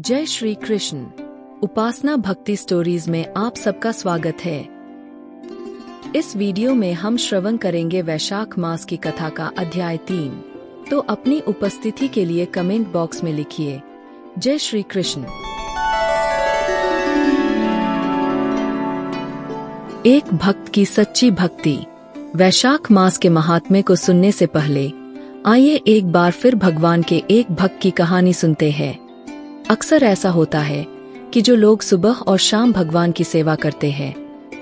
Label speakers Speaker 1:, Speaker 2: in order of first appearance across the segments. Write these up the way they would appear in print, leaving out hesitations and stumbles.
Speaker 1: जय श्री कृष्ण। उपासना भक्ति स्टोरीज में आप सबका स्वागत है। इस वीडियो में हम श्रवण करेंगे वैशाख मास की कथा का अध्याय 3। तो अपनी उपस्थिति के लिए कमेंट बॉक्स में लिखिए जय श्री कृष्ण। एक भक्त की सच्ची भक्ति। वैशाख मास के महात्म्य को सुनने से पहले आइए एक बार फिर भगवान के एक भक्त की कहानी सुनते हैं। अक्सर ऐसा होता है कि जो लोग सुबह और शाम भगवान की सेवा करते हैं,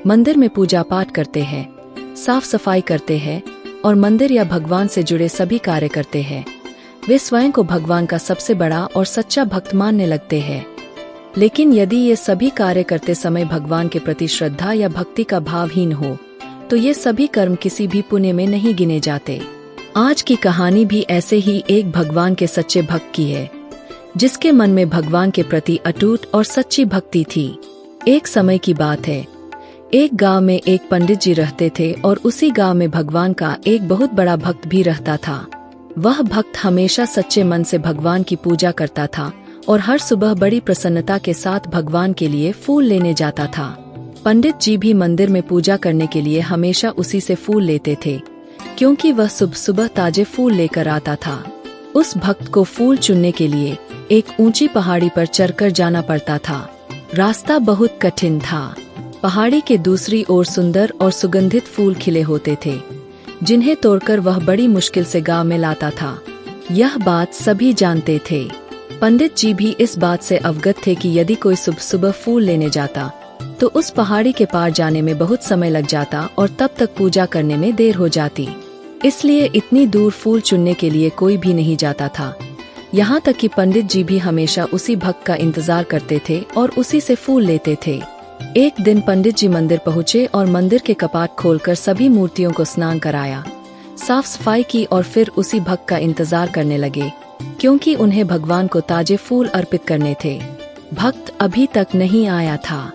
Speaker 1: मंदिर में पूजा पाठ करते हैं, साफ सफाई करते हैं और मंदिर या भगवान से जुड़े सभी कार्य करते हैं, वे स्वयं को भगवान का सबसे बड़ा और सच्चा भक्त मानने लगते हैं। लेकिन यदि ये सभी कार्य करते समय भगवान के प्रति श्रद्धा या भक्ति का भावहीन हो, तो ये सभी कर्म किसी भी पुण्य में नहीं गिने जाते। आज की कहानी भी ऐसे ही एक भगवान के सच्चे भक्त की है, जिसके मन में भगवान के प्रति अटूट और सच्ची भक्ति थी। एक समय की बात है, एक गांव में एक पंडित जी रहते थे और उसी गांव में भगवान का एक बहुत बड़ा भक्त भी रहता था। वह भक्त हमेशा सच्चे मन से भगवान की पूजा करता था और हर सुबह बड़ी प्रसन्नता के साथ भगवान के लिए फूल लेने जाता था। पंडित जी भी मंदिर में पूजा करने के लिए हमेशा उसी से फूल लेते थे, क्योंकि वह सुबह सुबह ताजे फूल लेकर आता था। उस भक्त को फूल चुनने के लिए एक ऊंची पहाड़ी पर चढ़कर जाना पड़ता था। रास्ता बहुत कठिन था। पहाड़ी के दूसरी ओर सुंदर और सुगंधित फूल खिले होते थे, जिन्हें तोड़कर वह बड़ी मुश्किल से गांव में लाता था। यह बात सभी जानते थे। पंडित जी भी इस बात से अवगत थे कि यदि कोई सुबह सुबह फूल लेने जाता तो उस पहाड़ी के पार जाने में बहुत समय लग जाता और तब तक पूजा करने में देर हो जाती। इसलिए इतनी दूर फूल चुनने के लिए कोई भी नहीं जाता था। यहाँ तक कि पंडित जी भी हमेशा उसी भक्त का इंतजार करते थे और उसी से फूल लेते थे। एक दिन पंडित जी मंदिर पहुँचे और मंदिर के कपाट खोलकर सभी मूर्तियों को स्नान कराया, साफ सफाई की और फिर उसी भक्त का इंतजार करने लगे, क्योंकि उन्हें भगवान को ताजे फूल अर्पित करने थे। भक्त अभी तक नहीं आया था।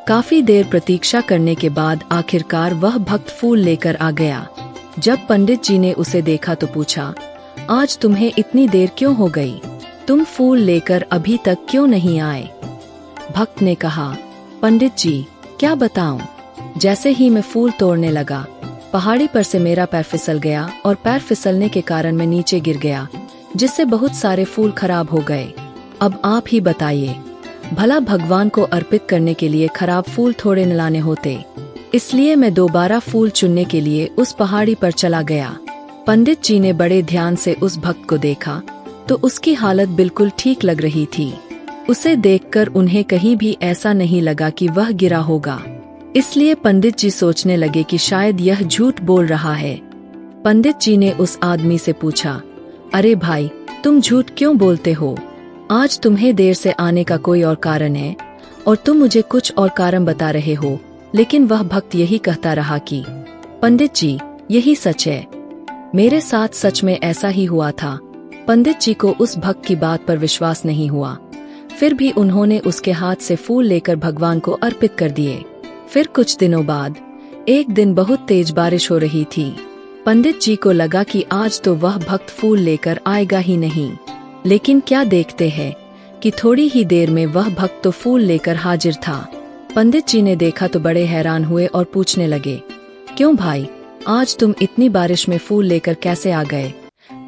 Speaker 1: काफी देर प्रतीक्षा करने के बाद आखिरकार वह भक्त फूल लेकर आ गया। जब पंडित जी ने उसे देखा तो पूछा, आज तुम्हें इतनी देर क्यों हो गई? तुम फूल लेकर अभी तक क्यों नहीं आए? भक्त ने कहा, पंडित जी क्या बताऊं, जैसे ही मैं फूल तोड़ने लगा, पहाड़ी पर से मेरा पैर फिसल गया और पैर फिसलने के कारण मैं नीचे गिर गया, जिससे बहुत सारे फूल खराब हो गए। अब आप ही बताइए, भला भगवान को अर्पित करने के लिए खराब फूल थोड़े न लाने होते? इसलिए मैं दोबारा फूल चुनने के लिए उस पहाड़ी पर चला गया। पंडित जी ने बड़े ध्यान से उस भक्त को देखा तो उसकी हालत बिल्कुल ठीक लग रही थी। उसे देखकर उन्हें कहीं भी ऐसा नहीं लगा कि वह गिरा होगा। इसलिए पंडित जी सोचने लगे कि शायद यह झूठ बोल रहा है। पंडित जी ने उस आदमी से पूछा, अरे भाई, तुम झूठ क्यों बोलते हो? आज तुम्हें देर से आने का कोई और कारण है और तुम मुझे कुछ और कारण बता रहे हो। लेकिन वह भक्त यही कहता रहा कि पंडित जी, यही सच है, मेरे साथ सच में ऐसा ही हुआ था। पंडित जी को उस भक्त की बात पर विश्वास नहीं हुआ। फिर भी उन्होंने उसके हाथ से फूल लेकर भगवान को अर्पित कर दिए। फिर कुछ दिनों बाद एक दिन बहुत तेज बारिश हो रही थी। पंडित जी को लगा कि आज तो वह भक्त फूल लेकर आएगा ही नहीं। लेकिन क्या देखते हैं कि थोड़ी ही देर में वह भक्त तो फूल लेकर हाजिर था। पंडित जी ने देखा तो बड़े हैरान हुए और पूछने लगे, क्यों भाई, आज तुम इतनी बारिश में फूल लेकर कैसे आ गए?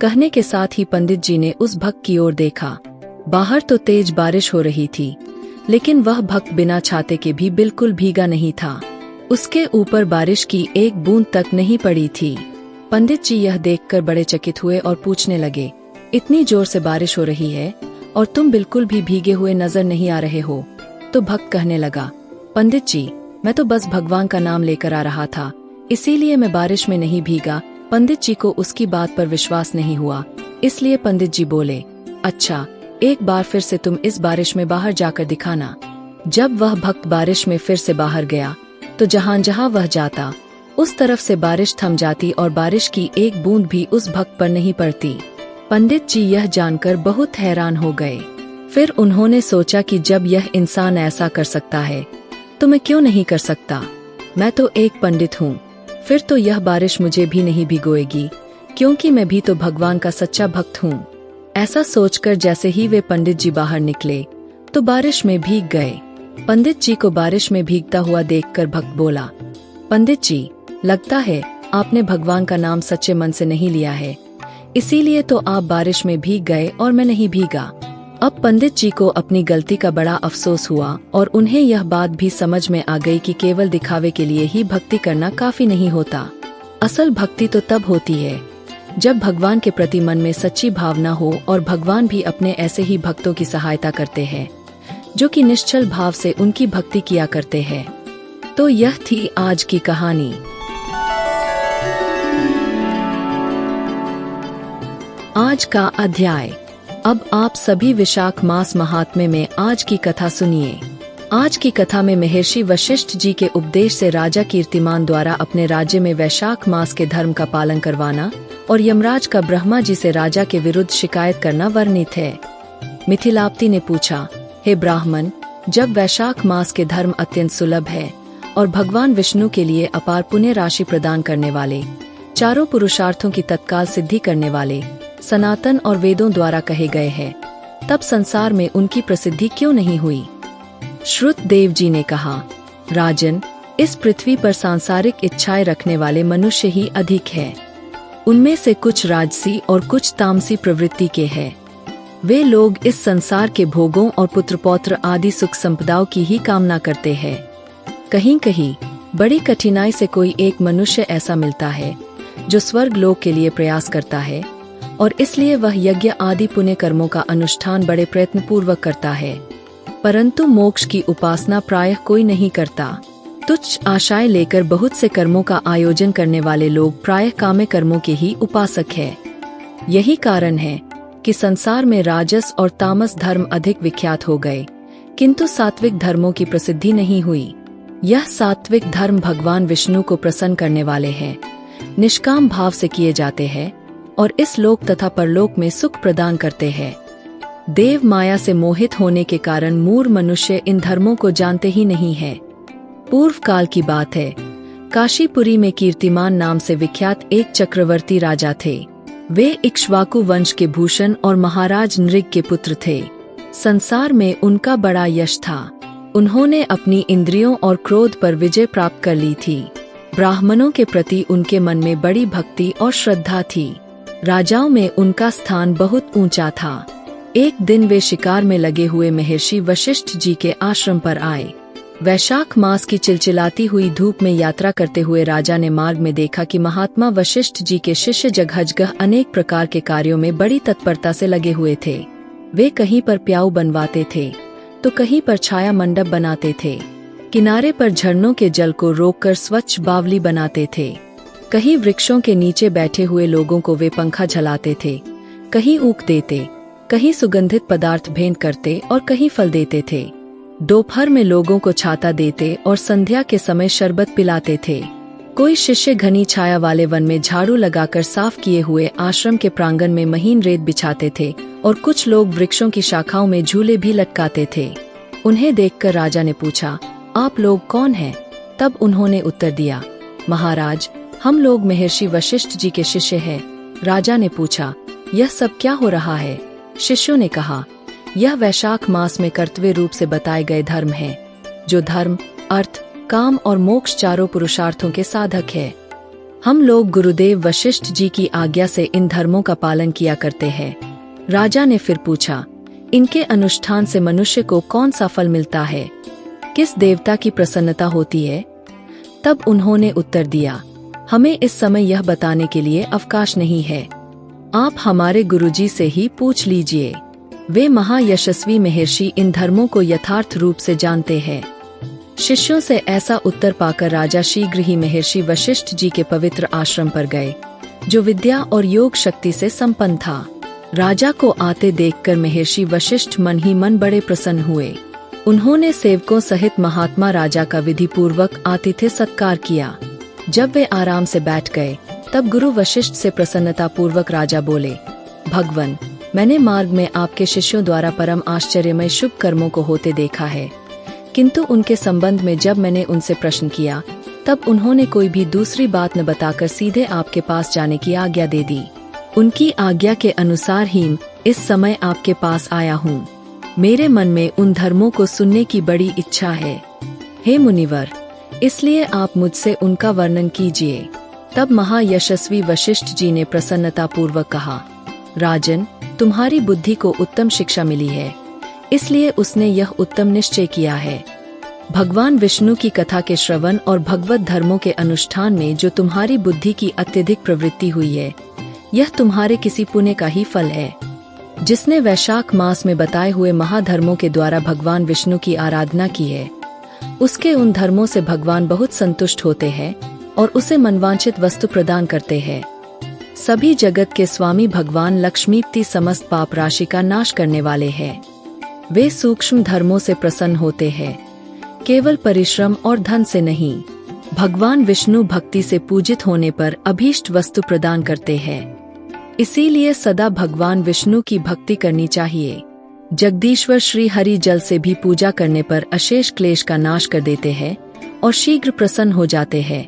Speaker 1: कहने के साथ ही पंडित जी ने उस भक्त की ओर देखा। बाहर तो तेज बारिश हो रही थी, लेकिन वह भक्त बिना छाते के भी बिल्कुल भीगा नहीं था। उसके ऊपर बारिश की एक बूंद तक नहीं पड़ी थी। पंडित जी यह देखकर बड़े चकित हुए और पूछने लगे, इतनी जोर से बारिश हो रही है और तुम बिल्कुल भी भीगे हुए नजर नहीं आ रहे हो? तो भक्त कहने लगा, पंडित जी, मैं तो बस भगवान का नाम लेकर आ रहा था, इसीलिए मैं बारिश में नहीं भीगा। पंडित जी को उसकी बात पर विश्वास नहीं हुआ, इसलिए पंडित जी बोले, अच्छा, एक बार फिर से तुम इस बारिश में बाहर जाकर दिखाना। जब वह भक्त बारिश में फिर से बाहर गया तो जहां जहां वह जाता उस तरफ से बारिश थम जाती और बारिश की एक बूंद भी उस भक्त पर नहीं पड़ती। पंडित जी यह जानकर बहुत हैरान हो गए। फिर उन्होंने सोचा कि जब यह इंसान ऐसा कर सकता है तो मैं क्यों नहीं कर सकता? मैं तो एक पंडित हूँ, फिर तो यह बारिश मुझे भी नहीं भिगोएगी, क्योंकि मैं भी तो भगवान का सच्चा भक्त हूँ। ऐसा सोचकर जैसे ही वे पंडित जी बाहर निकले तो बारिश में भीग गए। पंडित जी को बारिश में भीगता हुआ देखकर भक्त बोला, पंडित जी, लगता है आपने भगवान का नाम सच्चे मन से नहीं लिया है, इसीलिए तो आप बारिश में भीग गए और मैं नहीं भीगा। अब पंडित जी को अपनी गलती का बड़ा अफसोस हुआ और उन्हें यह बात भी समझ में आ गई कि केवल दिखावे के लिए ही भक्ति करना काफी नहीं होता। असल भक्ति तो तब होती है जब भगवान के प्रति मन में सच्ची भावना हो, और भगवान भी अपने ऐसे ही भक्तों की सहायता करते हैं जो कि निश्चल भाव से उनकी भक्ति किया करते हैं। तो यह थी आज की कहानी। आज का अध्याय। अब आप सभी वैशाख मास महात्म्य में आज की कथा सुनिए। आज की कथा में महर्षि वशिष्ठ जी के उपदेश से राजा कीर्तिमान द्वारा अपने राज्य में वैशाख मास के धर्म का पालन करवाना और यमराज का ब्रह्मा जी से राजा के विरुद्ध शिकायत करना वर्णित है। मिथिलाप्ति ने पूछा, हे ब्राह्मण, जब वैशाख मास के धर्म अत्यंत सुलभ है और भगवान विष्णु के लिए अपार पुण्य राशि प्रदान करने वाले, चारों पुरुषार्थों की तत्काल सिद्धि करने वाले, सनातन और वेदों द्वारा कहे गए हैं, तब संसार में उनकी प्रसिद्धि क्यों नहीं हुई? श्रुत देव जी ने कहा, राजन, इस पृथ्वी पर सांसारिक इच्छाएं रखने वाले मनुष्य ही अधिक है। उनमें से कुछ राजसी और कुछ तामसी प्रवृत्ति के हैं। वे लोग इस संसार के भोगों और पुत्र पौत्र आदि सुख संपदाओं की ही कामना करते हैं। कहीं कहीं बड़ी कठिनाई से कोई एक मनुष्य ऐसा मिलता है जो स्वर्ग लोक के लिए प्रयास करता है, और इसलिए वह यज्ञ आदि पुण्य कर्मों का अनुष्ठान बड़े प्रयत्न पूर्वक करता है, परंतु मोक्ष की उपासना प्रायः कोई नहीं करता। तुच्छ आशाएं लेकर बहुत से कर्मों का आयोजन करने वाले लोग प्रायः काम्य कर्मों के ही उपासक है। यही कारण है कि संसार में राजस और तामस धर्म अधिक विख्यात हो गए, किंतु सात्विक धर्मों की प्रसिद्धि नहीं हुई। यह सात्विक धर्म भगवान विष्णु को प्रसन्न करने वाले हैं, निष्काम भाव से किए जाते हैं और इस लोक तथा परलोक में सुख प्रदान करते हैं। देव माया से मोहित होने के कारण मूढ़ मनुष्य इन धर्मों को जानते ही नहीं है। पूर्व काल की बात है, काशीपुरी में कीर्तिमान नाम से विख्यात एक चक्रवर्ती राजा थे। वे इक्ष्वाकु वंश के भूषण और महाराज नृग के पुत्र थे। संसार में उनका बड़ा यश था। उन्होंने अपनी इंद्रियों और क्रोध पर विजय प्राप्त कर ली थी। ब्राह्मणों के प्रति उनके मन में बड़ी भक्ति और श्रद्धा थी। राजाओं में उनका स्थान बहुत ऊंचा था। एक दिन वे शिकार में लगे हुए महर्षि वशिष्ठ जी के आश्रम पर आए। वैशाख मास की चिलचिलाती हुई धूप में यात्रा करते हुए राजा ने मार्ग में देखा कि महात्मा वशिष्ठ जी के शिष्य जगह अनेक प्रकार के कार्यों में बड़ी तत्परता से लगे हुए थे। वे कहीं पर प्याऊ बनवाते थे तो कहीं पर छाया मंडप बनाते थे, किनारे पर झरनों के जल को रोककर स्वच्छ बावली बनाते थे। कहीं वृक्षों के नीचे बैठे हुए लोगों को वे पंखा झलाते थे, कहीं ऊक देते, कहीं सुगंधित पदार्थ भेंट करते और कहीं फल देते थे। दोपहर में लोगों को छाता देते और संध्या के समय शरबत पिलाते थे। कोई शिष्य घनी छाया वाले वन में झाड़ू लगाकर साफ किए हुए आश्रम के प्रांगण में महीन रेत बिछाते थे और कुछ लोग वृक्षों की शाखाओं में झूले भी लटकाते थे। उन्हें देखकर राजा ने पूछा, आप लोग कौन हैं? तब उन्होंने उत्तर दिया, महाराज, हम लोग महर्षि वशिष्ठ जी के शिष्य हैं। राजा ने पूछा, यह सब क्या हो रहा है? शिष्यों ने कहा, यह वैशाख मास में कर्तव्य रूप से बताए गए धर्म हैं, जो धर्म, अर्थ, काम और मोक्ष चारों पुरुषार्थों के साधक है। हम लोग गुरुदेव वशिष्ठ जी की आज्ञा से इन धर्मों का पालन किया करते हैं। राजा ने फिर पूछा, इनके अनुष्ठान से मनुष्य को कौन सा फल मिलता है? किस देवता की प्रसन्नता होती है? तब उन्होंने उत्तर दिया, हमें इस समय यह बताने के लिए अवकाश नहीं है। आप हमारे गुरुजी से ही पूछ लीजिए। वे महायशस्वी महर्षि इन धर्मों को यथार्थ रूप से जानते हैं। शिष्यों से ऐसा उत्तर पाकर राजा शीघ्र ही महर्षि वशिष्ठ जी के पवित्र आश्रम पर गए, जो विद्या और योग शक्ति से संपन्न था। राजा को आते देखकर महर्षि वशिष्ठ मन ही मन बड़े प्रसन्न हुए। उन्होंने सेवकों सहित महात्मा राजा का विधि पूर्वक आतिथ्य सत्कार किया। जब वे आराम से बैठ गए, तब गुरु वशिष्ठ से प्रसन्नता पूर्वक राजा बोले, भगवन, मैंने मार्ग में आपके शिष्यों द्वारा परम आश्चर्यमय शुभ कर्मों को होते देखा है, किंतु उनके संबंध में जब मैंने उनसे प्रश्न किया, तब उन्होंने कोई भी दूसरी बात न बताकर सीधे आपके पास जाने की आज्ञा दे दी। उनकी आज्ञा के अनुसार ही इस समय आपके पास आया हूँ। मेरे मन में उन धर्मों को सुनने की बड़ी इच्छा है। हे मुनिवर, इसलिए आप मुझसे उनका वर्णन कीजिए। तब महायशस्वी वशिष्ठ जी ने प्रसन्नतापूर्वक कहा, राजन, तुम्हारी बुद्धि को उत्तम शिक्षा मिली है, इसलिए उसने यह उत्तम निश्चय किया है। भगवान विष्णु की कथा के श्रवण और भगवत धर्मों के अनुष्ठान में जो तुम्हारी बुद्धि की अत्यधिक प्रवृत्ति हुई है, यह तुम्हारे किसी पुण्य का ही फल है। जिसने वैशाख मास में बताए हुए महाधर्मों के द्वारा भगवान विष्णु की आराधना की है, उसके उन धर्मों से भगवान बहुत संतुष्ट होते हैं और उसे मनवांछित वस्तु प्रदान करते हैं। सभी जगत के स्वामी भगवान लक्ष्मीपति समस्त पाप राशि का नाश करने वाले हैं। वे सूक्ष्म धर्मों से प्रसन्न होते हैं, केवल परिश्रम और धन से नहीं। भगवान विष्णु भक्ति से पूजित होने पर अभीष्ट वस्तु प्रदान करते हैं। इसीलिए सदा भगवान विष्णु की भक्ति करनी चाहिए। जगदीश्वर श्री हरि जल से भी पूजा करने पर अशेष क्लेश का नाश कर देते हैं और शीघ्र प्रसन्न हो जाते हैं।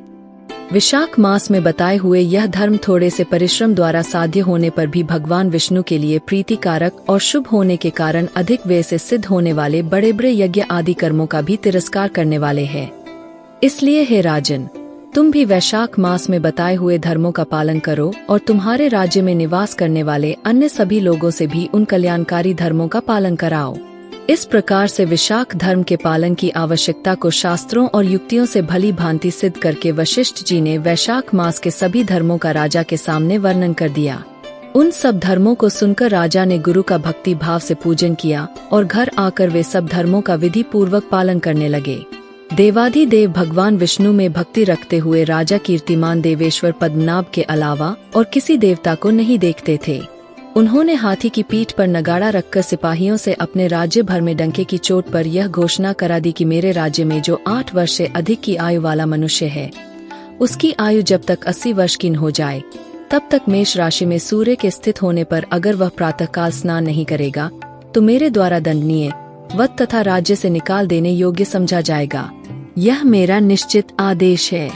Speaker 1: विशाख मास में बताए हुए यह धर्म थोड़े से परिश्रम द्वारा साध्य होने पर भी भगवान विष्णु के लिए प्रीतिकारक और शुभ होने के कारण अधिक व्यय से सिद्ध होने वाले बड़े बड़े यज्ञ आदि कर्मों का भी तिरस्कार करने वाले हैं। इसलिए हे राजन, तुम भी वैशाख मास में बताए हुए धर्मों का पालन करो और तुम्हारे राज्य में निवास करने वाले अन्य सभी लोगों से भी उन कल्याणकारी धर्मों का पालन कराओ। इस प्रकार से विशाख धर्म के पालन की आवश्यकता को शास्त्रों और युक्तियों से भली भांति सिद्ध करके वशिष्ठ जी ने वैशाख मास के सभी धर्मों का राजा के सामने वर्णन कर दिया। उन सब धर्मों को सुनकर राजा ने गुरु का भक्ति भाव से पूजन किया और घर आकर वे सब धर्मों का विधि पूर्वक पालन करने लगे। देवाधिदेव भगवान विष्णु में भक्ति रखते हुए राजा कीर्तिमान देवेश्वर पद्मनाभ के अलावा और किसी देवता को नहीं देखते थे। उन्होंने हाथी की पीठ पर नगाड़ा रखकर सिपाहियों से अपने राज्य भर में डंके की चोट पर यह घोषणा करा दी कि मेरे राज्य में जो 8 वर्ष से अधिक की आयु वाला मनुष्य है, उसकी आयु जब तक 80 वर्ष की न हो जाए, तब तक मेष राशि में सूर्य के स्थित होने पर अगर वह प्रातःकाल स्नान नहीं करेगा तो मेरे द्वारा दंडनीय, वध तथा राज्य से निकाल देने योग्य समझा जाएगा। यह मेरा निश्चित आदेश है।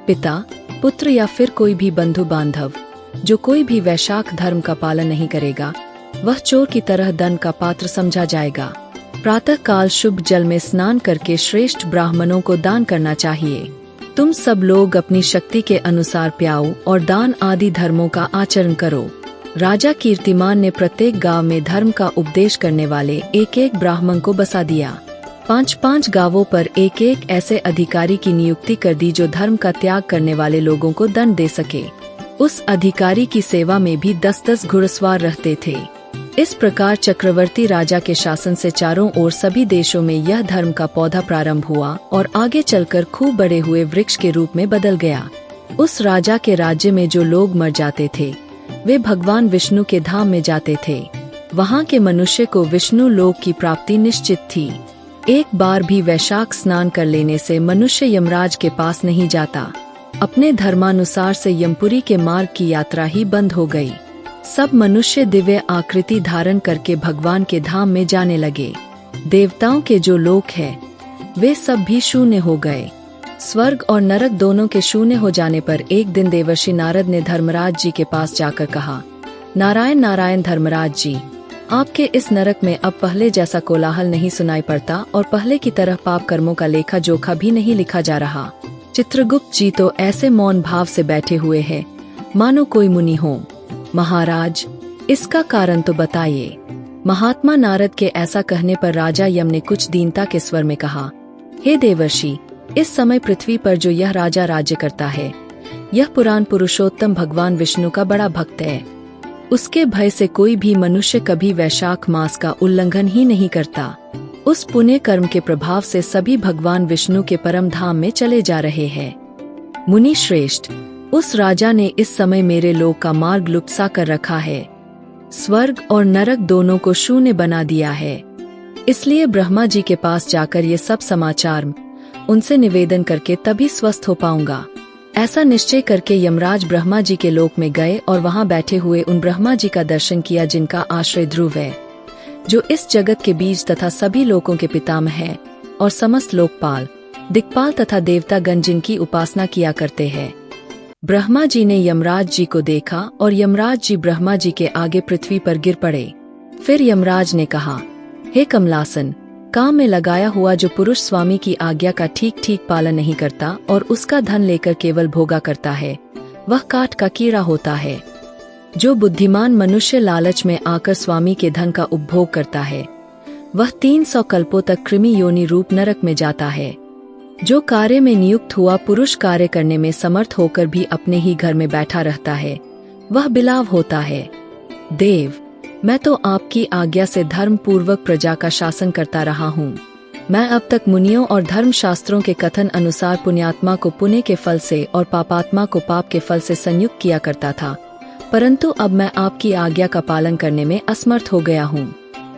Speaker 1: पिता, पुत्र या फिर कोई भी बंधु बांधव जो कोई भी वैशाख धर्म का पालन नहीं करेगा, वह चोर की तरह दंड का पात्र समझा जाएगा। प्रातः काल शुभ जल में स्नान करके श्रेष्ठ ब्राह्मणों को दान करना चाहिए। तुम सब लोग अपनी शक्ति के अनुसार प्याऊ और दान आदि धर्मों का आचरण करो। राजा कीर्तिमान ने प्रत्येक गांव में धर्म का उपदेश करने वाले एक एक ब्राह्मण को बसा दिया। 5-5 गांवों पर एक एक ऐसे अधिकारी की नियुक्ति कर दी जो धर्म का त्याग करने वाले लोगों को दंड दे सके। उस अधिकारी की सेवा में भी 10-10 घुड़सवार रहते थे। इस प्रकार चक्रवर्ती राजा के शासन से चारों ओर सभी देशों में यह धर्म का पौधा प्रारंभ हुआ और आगे चलकर खूब बड़े हुए वृक्ष के रूप में बदल गया। उस राजा के राज्य में जो लोग मर जाते थे, वे भगवान विष्णु के धाम में जाते थे। वहाँ के मनुष्य को विष्णु लोक की प्राप्ति निश्चित थी। एक बार भी वैशाख स्नान कर लेने से मनुष्य यमराज के पास नहीं जाता। अपने धर्मानुसार से यमपुरी के मार्ग की यात्रा ही बंद हो गई। सब मनुष्य दिव्य आकृति धारण करके भगवान के धाम में जाने लगे। देवताओं के जो लोक है, वे सब भी शून्य हो गए। स्वर्ग और नरक दोनों के शून्य हो जाने पर एक दिन देवर्षि नारद ने धर्मराज जी के पास जाकर कहा, नारायण नारायण धर्मराज जी, आपके इस नरक में अब पहले जैसा कोलाहल नहीं सुनाई पड़ता और पहले की तरह पाप कर्मों का लेखा जोखा भी नहीं लिखा जा रहा। चित्रगुप्त जी तो ऐसे मौन भाव से बैठे हुए हैं मानो कोई मुनि हो। महाराज, इसका कारण तो बताइए। महात्मा नारद के ऐसा कहने पर राजा यम ने कुछ दीनता के स्वर में कहा, हे देवर्षि, इस समय पृथ्वी पर जो यह राजा राज्य करता है, यह पुराण पुरुषोत्तम भगवान विष्णु का बड़ा भक्त है। उसके भय से कोई भी मनुष्य कभी वैशाख मास का उल्लंघन ही नहीं करता। उस पुण्य कर्म के प्रभाव से सभी भगवान विष्णु के परम धाम में चले जा रहे हैं। मुनि श्रेष्ठ, उस राजा ने इस समय मेरे लोक का मार्ग लुप्त सा कर रखा है। स्वर्ग और नरक दोनों को शून्य बना दिया है। इसलिए ब्रह्मा जी के पास जाकर ये सब समाचार उनसे निवेदन करके तभी स्वस्थ हो पाऊंगा। ऐसा निश्चय करके यमराज ब्रह्मा जी के लोक में गए और वहां बैठे हुए उन ब्रह्मा जी का दर्शन किया जिनका आश्रय ध्रुव है, जो इस जगत के बीज तथा सभी लोकों के पितामह है और समस्त लोकपाल, दिक्पाल तथा देवतागण जिनकी उपासना किया करते हैं। ब्रह्मा जी ने यमराज जी को देखा और यमराज जी ब्रह्मा जी के आगे पृथ्वी पर गिर पड़े। फिर यमराज ने कहा, हे कमलासन, काम में लगाया हुआ जो पुरुष स्वामी की आज्ञा का ठीक ठीक पालन नहीं करता और उसका धन लेकर केवल भोगा करता है, वह काठ का कीड़ा होता है। जो बुद्धिमान मनुष्य लालच में आकर स्वामी के धन का उपभोग करता है, वह 300 कल्पों तक कृमि योनि रूप नरक में जाता है। जो कार्य में नियुक्त हुआ पुरुष कार्य करने में समर्थ होकर भी अपने ही घर में बैठा रहता है, वह बिलाव होता है। देव, मैं तो आपकी आज्ञा से धर्म पूर्वक प्रजा का शासन करता रहा हूँ। मैं अब तक मुनियों और धर्म शास्त्रों के कथन अनुसार पुण्यात्मा को पुण्य के फल से और पापात्मा को पाप के फल से संयुक्त किया करता था, परंतु अब मैं आपकी आज्ञा का पालन करने में असमर्थ हो गया हूँ।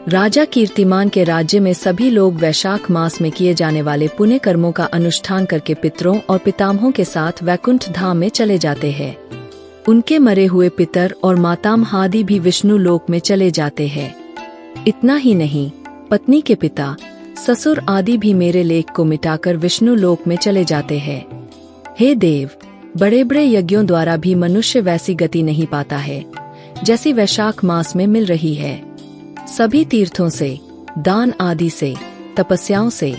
Speaker 1: राजा कीर्तिमान के राज्य में सभी लोग वैशाख मास में किए जाने वाले पुण्य कर्मों का अनुष्ठान करके पितरों और पितामहों के साथ वैकुंठ धाम में चले जाते हैं। उनके मरे हुए पितर और मातामह आदि भी विष्णु लोक में चले जाते हैं। इतना ही नहीं, पत्नी के पिता, ससुर आदि भी मेरे लेख को मिटाकर विष्णु लोक में चले जाते हैं। हे देव, बड़े बड़े यज्ञों द्वारा भी मनुष्य वैसी गति नहीं पाता है जैसी वैशाख मास में मिल रही है। सभी तीर्थों से, दान आदि से, तपस्याओं से,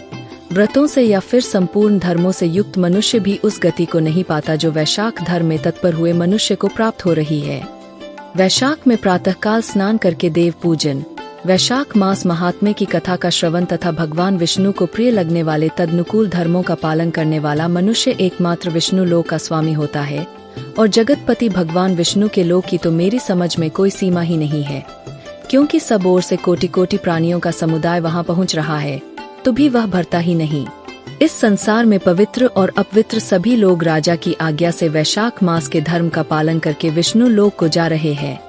Speaker 1: व्रतों से या फिर संपूर्ण धर्मों से युक्त मनुष्य भी उस गति को नहीं पाता जो वैशाख धर्म में तत्पर हुए मनुष्य को प्राप्त हो रही है। वैशाख में प्रातःकाल स्नान करके देव पूजन, वैशाख मास महात्म्य की कथा का श्रवण तथा भगवान विष्णु को प्रिय लगने वाले तदनुकूल धर्मों का पालन करने वाला मनुष्य एकमात्र विष्णु लोक का स्वामी होता है। और जगतपति भगवान विष्णु के लोक की तो मेरी समझ में कोई सीमा ही नहीं है, क्योंकि सब ओर से कोटि कोटि प्राणियों का समुदाय वहां पहुंच रहा है, तो भी वह भरता ही नहीं। इस संसार में पवित्र और अपवित्र सभी लोग राजा की आज्ञा से वैशाख मास के धर्म का पालन करके विष्णु लोक को जा रहे हैं।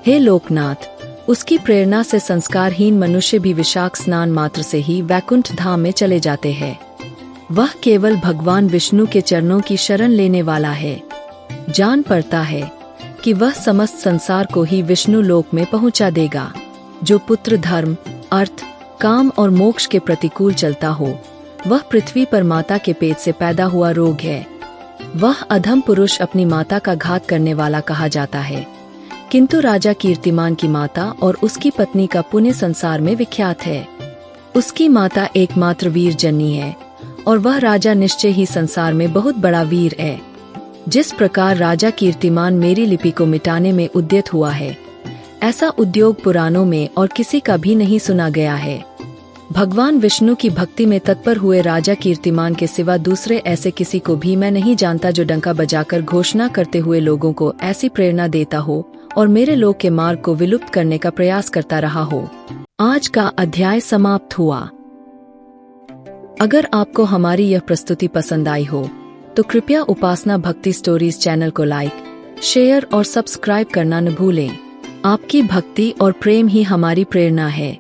Speaker 1: हे लोकनाथ, उसकी प्रेरणा से संस्कारहीन मनुष्य भी विशाख स्नान मात्र से ही वैकुंठ धाम में चले जाते हैं। वह केवल भगवान विष्णु के चरणों की शरण लेने वाला है। जान पड़ता है कि वह समस्त संसार को ही विष्णु लोक में पहुंचा देगा। जो पुत्र धर्म, अर्थ, काम और मोक्ष के प्रतिकूल चलता हो, वह पृथ्वी पर माता के पेट से पैदा हुआ रोग है। वह अधम पुरुष अपनी माता का घात करने वाला कहा जाता है, किंतु राजा कीर्तिमान की माता और उसकी पत्नी का पुण्य संसार में विख्यात है। उसकी माता एकमात्र वीर जननी है और वह राजा निश्चय ही संसार में बहुत बड़ा वीर है। जिस प्रकार राजा कीर्तिमान मेरी लिपि को मिटाने में उद्यत हुआ है, ऐसा उद्योग पुराणों में और किसी का भी नहीं सुना गया है। भगवान विष्णु की भक्ति में तत्पर हुए राजा कीर्तिमान के सिवा दूसरे ऐसे किसी को भी मैं नहीं जानता जो डंका बजाकर घोषणा करते हुए लोगों को ऐसी प्रेरणा देता हो और मेरे लोक के मार्ग को विलुप्त करने का प्रयास करता रहा हो। आज का अध्याय समाप्त हुआ। अगर आपको हमारी यह प्रस्तुति पसंद आई हो तो कृपया उपासना भक्ति स्टोरीज चैनल को लाइक, शेयर और सब्सक्राइब करना न भूलें। आपकी भक्ति और प्रेम ही हमारी प्रेरणा है।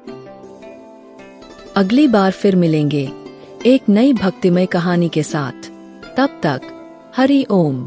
Speaker 1: अगली बार फिर मिलेंगे एक नई भक्तिमय कहानी के साथ। तब तक हरि ओम।